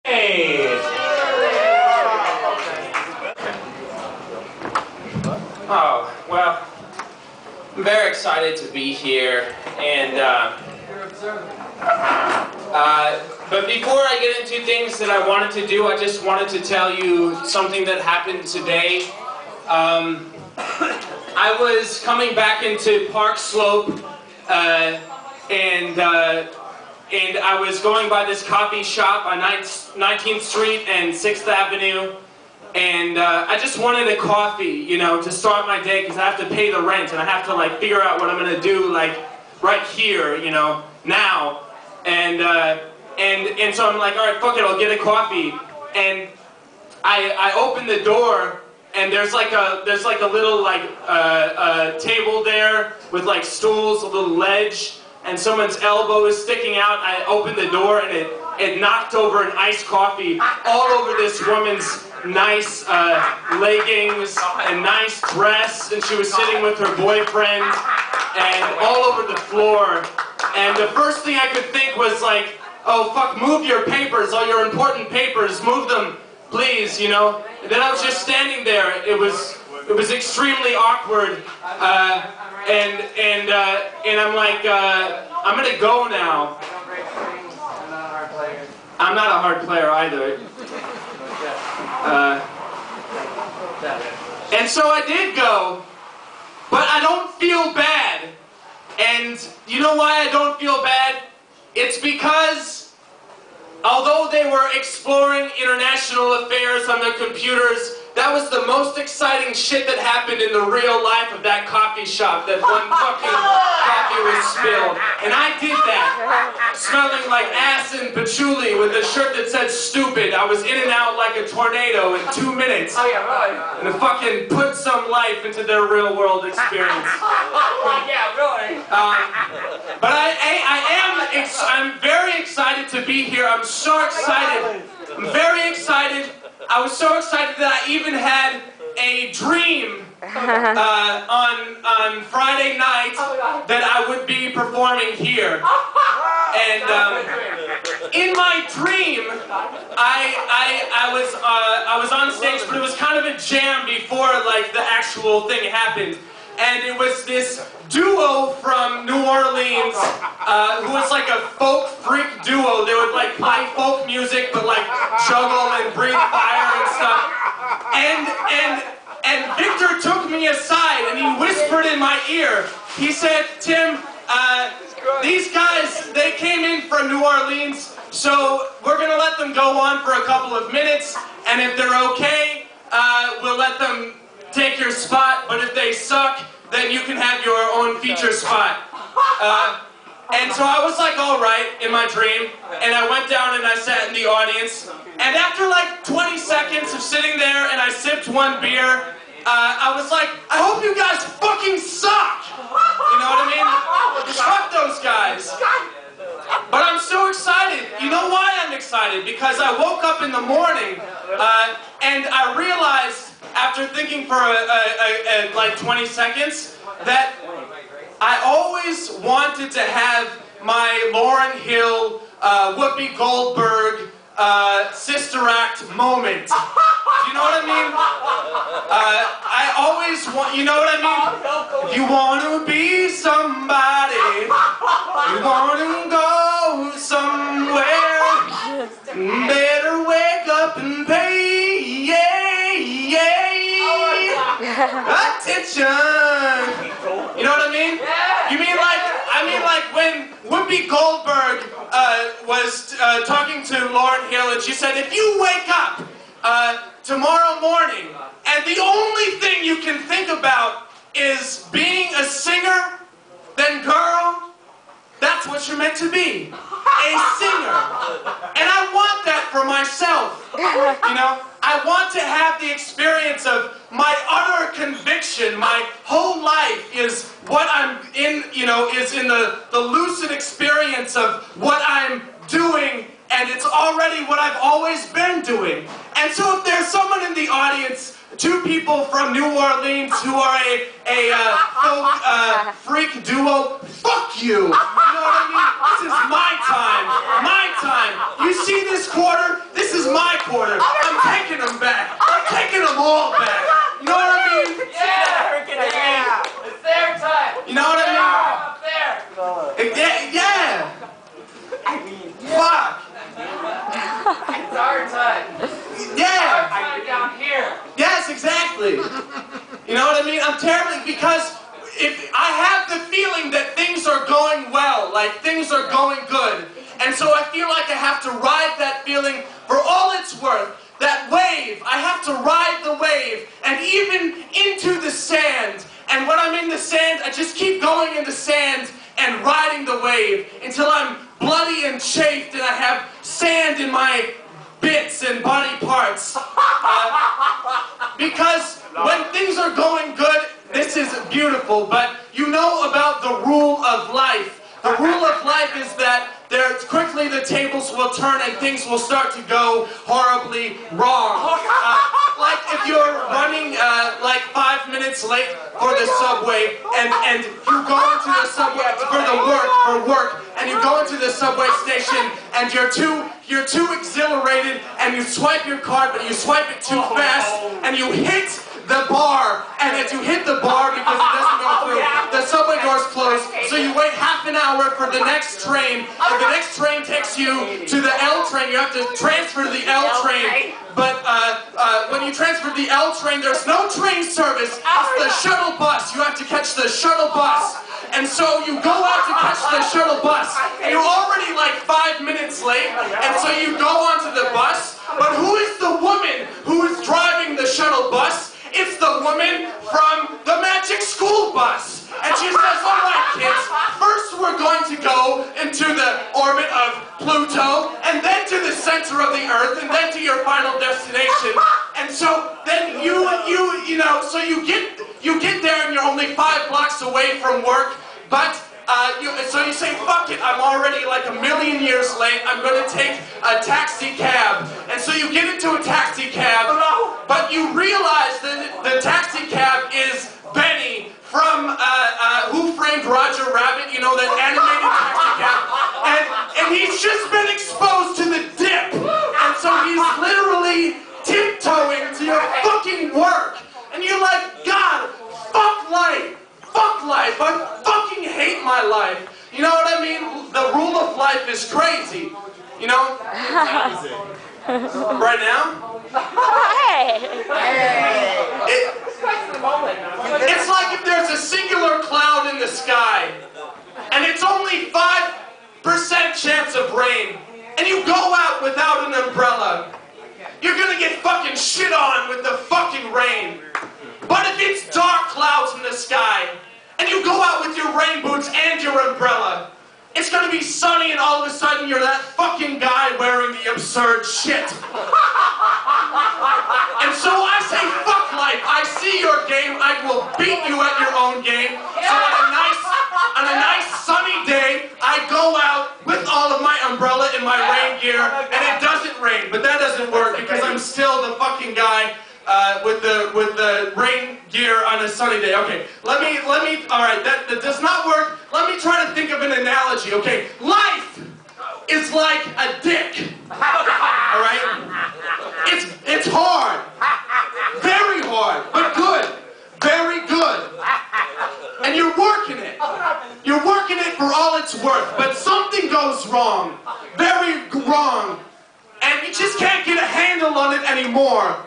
Hey! Oh, well, I'm very excited to be here, and but before I get into things that I wanted to do, I just wanted to tell you something that happened today. I was coming back into Park Slope, and I was going by this coffee shop on 19th Street and 6th Avenue, and I just wanted a coffee, you know, to start my day, because I have to pay the rent, and I have to, like, figure out what I'm going to do, like, right here, you know, now. And so I'm like, all right, fuck it, I'll get a coffee. And I open the door, and there's like a little, like, table there with, like, stools, a little ledge, and someone's elbow is sticking out. I opened the door, and it knocked over an iced coffee all over this woman's nice leggings and nice dress, and she was sitting with her boyfriend, and all over the floor. And the first thing I could think was like, oh fuck, move your papers, all your important papers, move them, please, you know. And then I was just standing there. It was extremely awkward. And I'm like, I'm gonna go now. I'm not a hard player either. And so I did go, but I don't feel bad. And you know why I don't feel bad? It's because although they were exploring international affairs on their computers, that was the most exciting shit that happened in the real life of that coffee shop, that one fucking coffee was spilled. And I did that, smelling like ass and patchouli with a shirt that said stupid. I was in and out like a tornado in 2 minutes. Oh yeah, really? And it fucking put some life into their real world experience. Yeah, really? But I'm very excited to be here. I'm so excited. I'm very excited. I was so excited that I even had a dream on Friday night that I would be performing here. And in my dream, I was on stage, but it was kind of a jam before like the actual thing happened. And it was this duo from New Orleans who was like a folk freak duo. They would like play folk music but like juggle and breathe fire and stuff. And Victor took me aside and he whispered in my ear. He said, Tim, these guys, they came in from New Orleans, so we're gonna let them go on for a couple of minutes, and if they're okay, we'll let them take your spot, but if they suck, then you can have your own feature spot. And so I was like, all right, in my dream, and I went down and I sat in the audience, and after like 20 seconds of sitting there and I sipped one beer, I was like, I hope you guys fucking suck! You know what I mean? Fuck those guys. But I'm so excited. You know why I'm excited? Because I woke up in the morning and I realized, after thinking for like 20 seconds, that I always wanted to have my Lauryn Hill, Whoopi Goldberg, Sister Act moment. Do you know what I mean? I always want, you know what I mean? If you want to be somebody, you want to go somewhere, better wake up and pay, attention. You know what I mean? You mean like, I mean like when Whoopi Goldberg was talking to Lauryn Hill, and she said, if you wake up tomorrow morning and the only thing you can think about is being a singer, then girl, that's what you're meant to be, a singer. And I want that for myself, you know? I want to have the experience of my utter conviction. My whole life is what I'm in, you know, is in the lucid experience of what I'm doing, and it's already what I've always been doing. And so if there's someone in the audience, two people from New Orleans who are a folk freak duo, fuck you! You know what I mean? This is my time. My time. You see this quarter? This is It's our time. Yeah. I get down here. Yes, exactly. You know what I mean? I'm terribly, because if I have the feeling that things are going well, like things are going good, and so I feel like I have to ride that feeling for all it's worth. That wave, I have to ride the wave, and even into the sand. And when I'm in the sand, I just keep going in the sand and riding the wave until I'm bloody and chafed and I have sand in my bits and body parts. Because when things are going good, this is beautiful, but you know about the rule of life. The rule of life is that quickly the tables will turn and things will start to go horribly wrong. Like if you're running like 5 minutes late for the subway and you go into the subway for work and you go into the subway station and you're too exhilarated and you swipe your card but you swipe it too fast and you hit the bar, and as you hit the bar because it doesn't go through, the subway doors close, so you wait half an hour for the next train. If the next train takes you to the L train, you have to transfer to the L train. But when you transfer to the L train, there's no train service. It's the shuttle bus. You have to catch the shuttle bus. And so you go out to catch the shuttle bus, and you're already like 5 minutes late, and so you go onto the bus, but who is the woman who is driving the shuttle bus? It's the woman from the Magic School Bus. And she says, all right, kids, first we're going to go into the orbit of Pluto, and then to the center of the Earth, and then to your final destination. And so then so you get there and you're only 5 blocks away from work, but so you say, fuck it, I'm already like a million years late, I'm going to take a taxi cab. And so you get into a taxi cab, but you realize that the taxi cab is Benny from Who Framed Roger Rabbit, you know, that animated taxi cab. And he's just been exposed to the dip. And so he's literally tiptoeing to your fucking work. And you're like, God, fuck life. Fuck life. I fucking hate my life. You know what I mean? The rule of life is crazy. You know? Right now? It's like if there's a singular cloud in the sky and it's only 5% chance of rain and you go out without an umbrella, you're gonna get fucking shit on with the fucking rain. But if it's dark clouds in the sky, and you go out with your rain boots and your umbrella, it's gonna be sunny and all of a sudden you're that fucking guy wearing the absurd shit. And so I say, fuck life. I see your game, I will beat you at your own game. So on a nice sunny day, I go out with all of my umbrella and my rain gear, and it doesn't rain, but that doesn't work because I'm still the fucking guy with the rain gear on a sunny day. Okay, let me, all right, that does not work. Let me try to think of an analogy, okay? Life is like a dick, all right? It's hard, very hard, but good, very good. And you're working it. You're working it for all it's worth, but something goes wrong, very wrong, and you just can't get a handle on it anymore.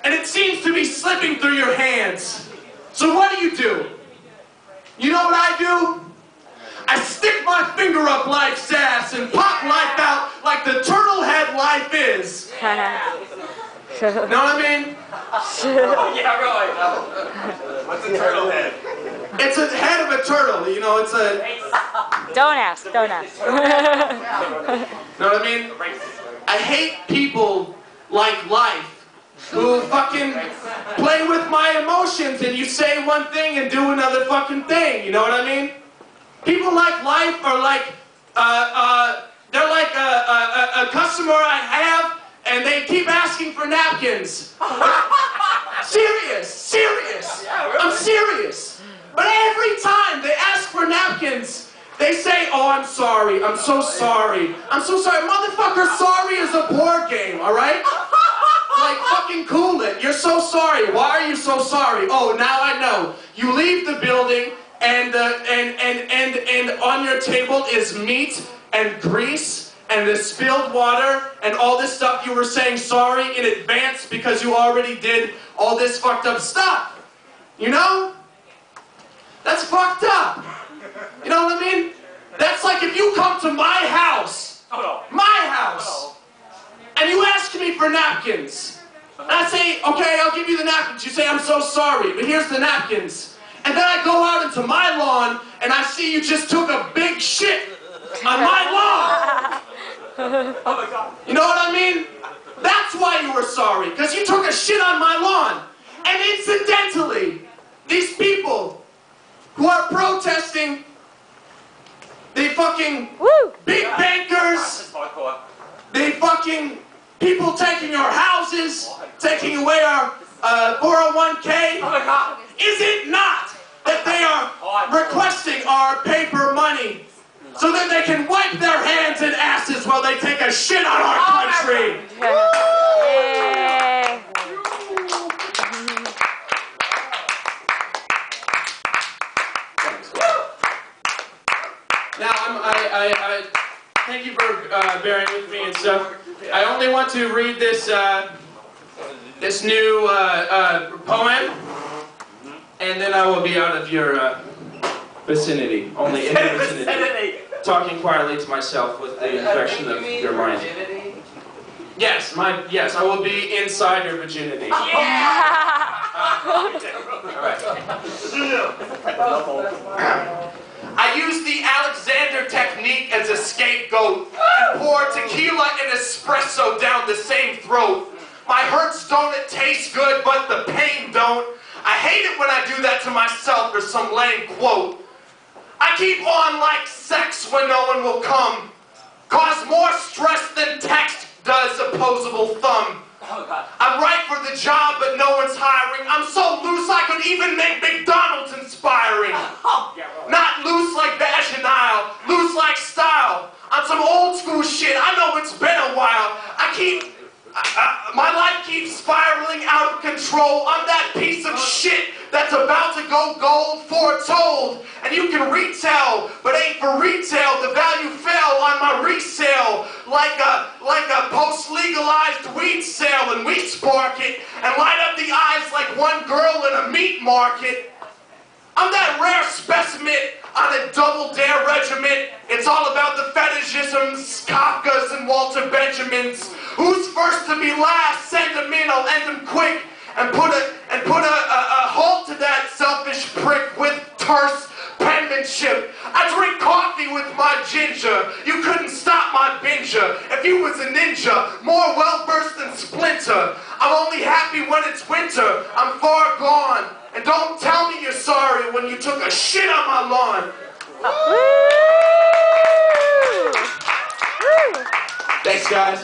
And it seems to be slipping through your hands. So what do? You know what I do? I stick my finger up life's ass and pop life out like the turtle head life is. Know what I mean? Yeah, really. What's a turtle head? It's a head of a turtle, you know, it's a... Don't ask. Know what I mean? I hate people like life who fucking play with my emotions and you say one thing and do another fucking thing, you know what I mean? People like life are like, they're like a customer I have and they keep asking for napkins. Serious. I'm serious. But every time they ask for napkins, they say, oh, I'm sorry, I'm so sorry. I'm so sorry. Motherfucker, sorry is a board game, alright? Like, fucking cool it. You're so sorry. Why are you so sorry? Oh, now I know. You leave the building and on your table is meat and grease and the spilled water and all this stuff you were saying sorry in advance because you already did all this fucked up stuff. You know? That's fucked up. You know what I mean? That's like if you come to my house, and you ask me for napkins. And I say, okay, I'll give you the napkins. You say, I'm so sorry, but here's the napkins. And then I go out into my lawn, and I see you just took a big shit on my lawn. Oh my God. You know what I mean? That's why you were sorry, because you took a shit on my lawn. And incidentally, these people who are protesting, they fucking big bankers, they fucking people taking our houses, taking away our 401k. Oh my God. Is it not that they are requesting our paper money so that they can wipe their hands and asses while they take a shit on our country? Yeah. Now, I thank you for bearing with me and stuff. I only want to read this this new poem, and then I will be out of your vicinity. Only in your vicinity. Talking quietly to myself with the infection of your mind. Yes, I will be inside your virginity. I use the Alexander technique as a scapegoat and pour tequila and espresso down the same throat. My hurts don't taste good, but the pain don't. I hate it when I do that to myself or some lame quote. I keep on like sex when no one will come. Cause more stress than text does opposable thumb. I'm right for the job, but no one's hiring. I'm so loose I could even make McDonald's inspiring. Not loose like vaginile, loose like style. On some old school shit, I know it's been a while. My life keeps spiraling out of control. I'm that piece of shit that's about to go gold foretold. And you can retail, but ain't for retail. The value fell on my resale like a post-legalized weed sale, and we spark it and light up the eyes like one girl in a meat market. I'm that rare specimen on a double dare regiment. It's all about the fetishisms, Kafkas and Walter Benjamins. Who's first to be last? Send them in, I'll end them quick and put a halt to that selfish prick with terse penmanship. I drink coffee with my ginger. You couldn't stop my binger. If you was a ninja, more well-versed than Splinter. I'm only happy when it's winter. I'm far gone. And don't tell me you're sorry when you took a shit on my lawn. Thanks, guys.